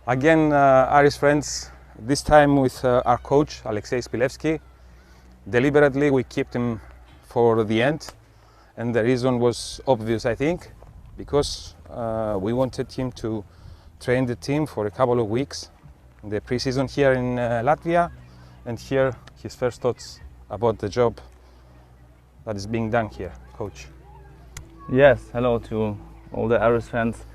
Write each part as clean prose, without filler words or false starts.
Again, Aris friends, this time with our coach, Aliaksei Shpileuski. Deliberately, we kept him for the end, and the reason was obvious, I think, because we wanted him to train the team for a couple of weeks in the pre-season here in Latvia, and hear his first thoughts about the job that is being done here, coach. Yes, hello to all the Aris fans.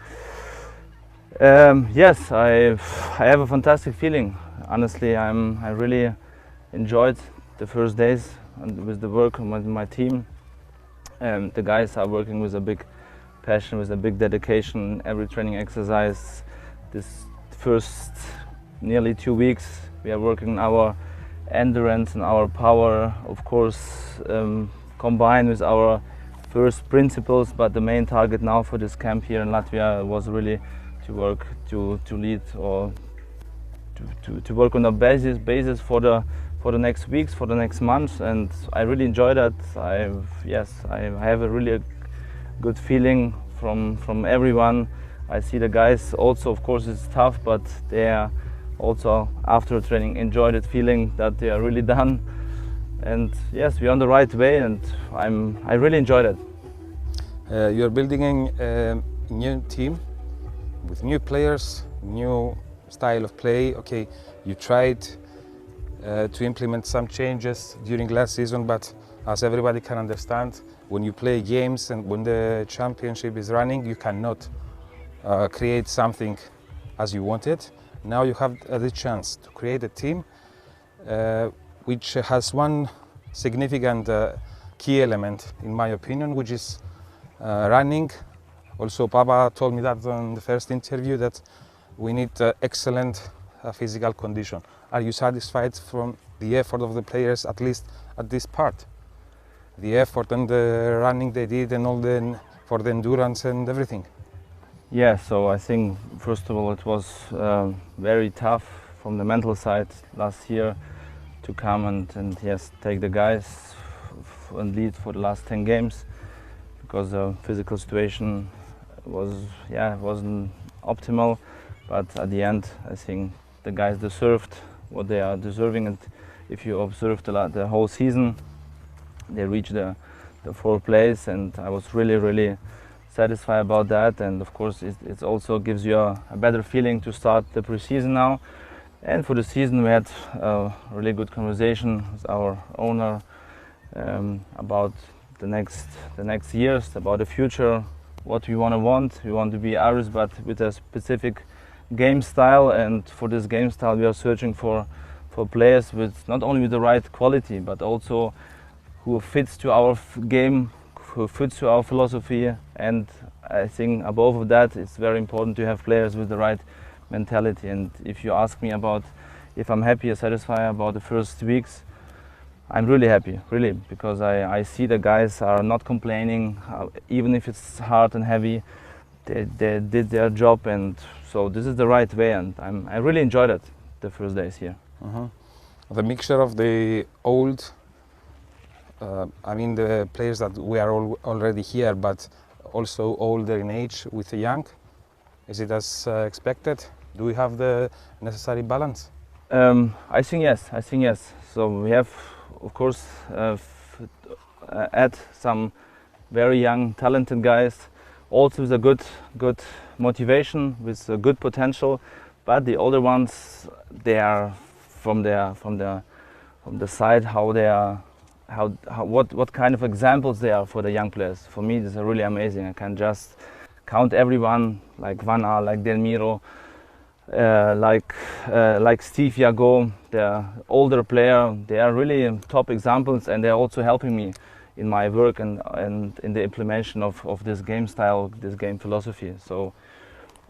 Yes, I have a fantastic feeling. Honestly, I really enjoyed the first days and with the work with my team. The guys are working with a big passion, with a big dedication. Every training exercise. This first nearly 2 weeks, we are working on our endurance and our power, of course, combined with our first principles. But the main target now for this camp here in Latvia was really to work to lead or to work on a basis for the next weeks, for the next months, and I really enjoy that. I have a really good feeling from everyone. I see the guys also, of course it's tough, but they are also after training enjoy that feeling that they are really done. And yes, we're on the right way, and I really enjoyed it. You're building a new team with new players, new style of play. Okay, you tried to implement some changes during last season, but as everybody can understand, when you play games and when the championship is running, you cannot create something as you wanted. Now you have the chance to create a team which has one significant key element, in my opinion, which is running. Also, Papa told me that on the first interview that we need excellent physical condition. Are you satisfied from the effort of the players, at least at this part? The effort and the running they did and all for the endurance and everything? Yeah, so I think first of all it was very tough from the mental side last year to come and yes, take the guys and lead for the last 10 games, because the physical situation wasn't optimal, but at the end I think the guys deserved what they are deserving, and if you observe the whole season, they reached the 4th place, and I was really satisfied about that. And of course it also gives you a better feeling to start the pre-season now. And for the season we had a really good conversation with our owner about the next years, about the future, what we want. We want to be Aris, but with a specific game style, and for this game style we are searching for players with not only with the right quality, but also who fits to our game, who fits to our philosophy. And I think above that it's very important to have players with the right mentality. And if you ask me about if I'm happy or satisfied about the first weeks, I'm really happy, really, because I see the guys are not complaining, even if it's hard and heavy. They did their job, and so this is the right way, and I really enjoyed it the first days here. The mixture of the old, I mean the players that we are already here, but also older in age with the young, is it as expected? Do we have the necessary balance? I think yes. So we have, of course, add some very young, talented guys, also with a good motivation, with a good potential. But the older ones, they are from the side what kind of examples they are for the young players. For me, this is really amazing. I can just count everyone, like Vanna, like Delmiro, like Steve Yago, the older player. They are really top examples, and they are also helping me in my work and in the implementation of this game style, this game philosophy. So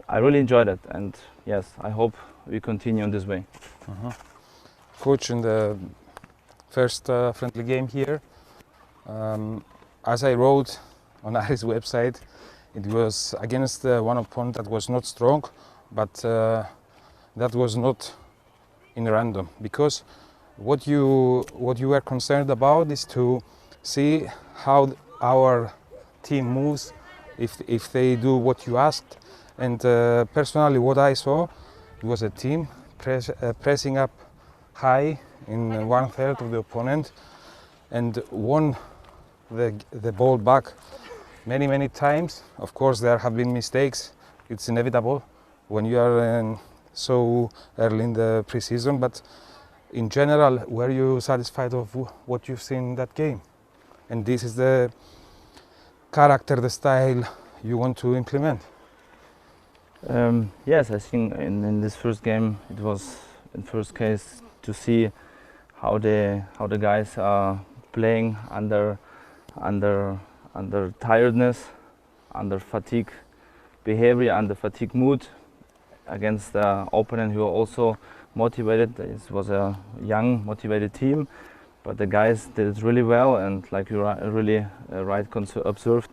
I really enjoyed it, and yes, I hope we continue in this way. Coach, in the first friendly game here, as I wrote on Aris' website, it was against one opponent that was not strong, but that was not in random, because what you were concerned about is to see how our team moves, if they do what you asked. And personally, what I saw It was a team pressing up high in 1/3 of the opponent and won the ball back many times. Of course, there have been mistakes. It's inevitable when you are so early in the preseason, but in general, were you satisfied of what you've seen in that game? And this is the character, the style you want to implement? Yes, I think in this first game it was in first case to see how the guys are playing under tiredness, under fatigue behavior, under fatigue mood against the opponent who are also motivated. It was a young, motivated team, but the guys did it really well. And like you really observed,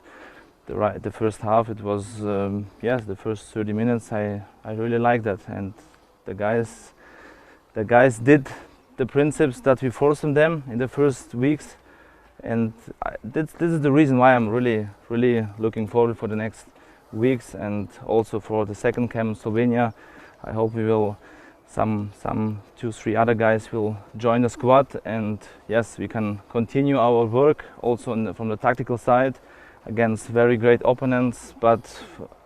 the first half, it was yes, the first 30 minutes. I really liked that, and the guys did the principles that we forced on them in the first weeks, and this is the reason why I'm really looking forward for the next weeks and also for the second camp in Slovenia. I hope we will some 2-3 other guys will join the squad, and yes, we can continue our work also from the tactical side against very great opponents. But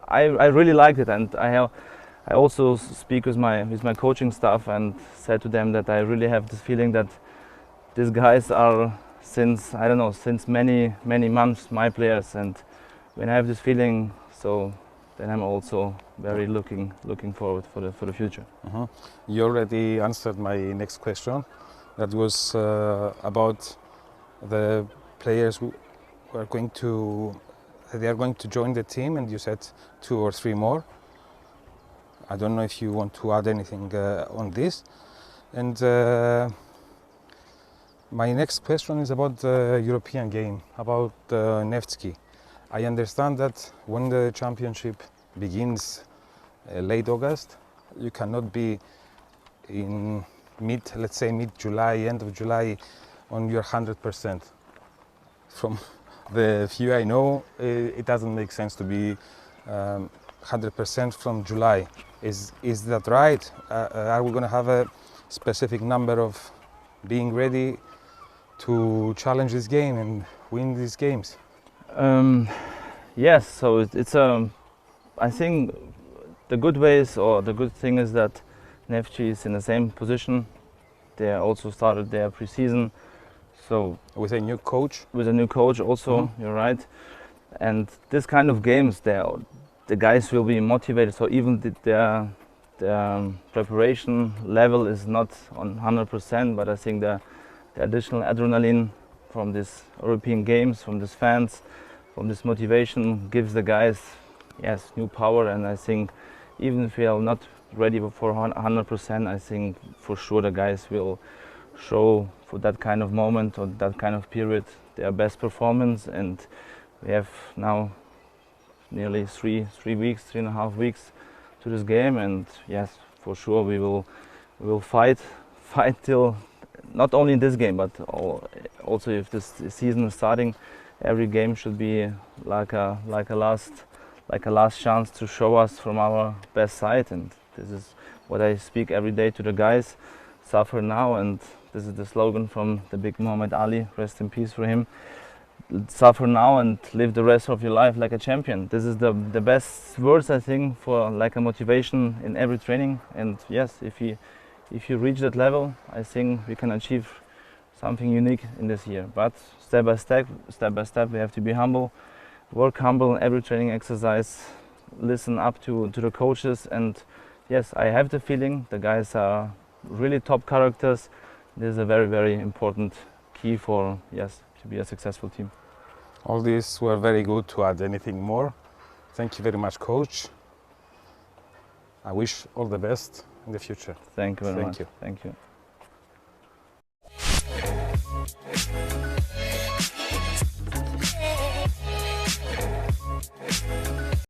I really liked it, and I also speak with my coaching staff and said to them that I really have this feeling that these guys are since many months my players, and when I have this feeling, so then I'm also very looking forward for the future. You already answered my next question. That was about the players who are going to join the team, and you said 2 or 3 more. I don't know if you want to add anything on this. And my next question is about the European game, about Nevsky. I understand that when the championship begins late August, you cannot be in mid-July, end of July, on your 100%. From the few I know, it doesn't make sense to be 100% from July. Is that right? Are we going to have a specific number of being ready to challenge this game and win these games? Yes, so it's I think the good thing is that Nevsky is in the same position. They also started their preseason, so with a new coach. With a new coach also, you're right. And this kind of games, the guys will be motivated. So even their preparation level is not on 100%, but I think the additional adrenaline from these European games, from these fans, from this motivation gives the guys, yes, new power. And I think even if we are not ready for 100%, I think for sure the guys will show for that kind of moment or that kind of period their best performance. And we have now nearly 3.5 weeks to this game, and yes, for sure we will fight till not only in this game, but also if this season is starting, every game should be like a last chance to show us from our best side. And this is what I speak every day to the guys: suffer now. And this is the slogan from the big Muhammad Ali, rest in peace for him: suffer now and live the rest of your life like a champion. This is the best words, I think, for like a motivation in every training. And yes, if you reach that level, I think we can achieve something unique in this year. But step by step, we have to be humble, work humble in every training exercise, listen up to the coaches. And yes, I have the feeling the guys are really top characters. This is a very important key for, yes, to be a successful team. All these were very good. To add anything more? Thank you very much, coach. I wish all the best in the future. Thank you very much. Thank you.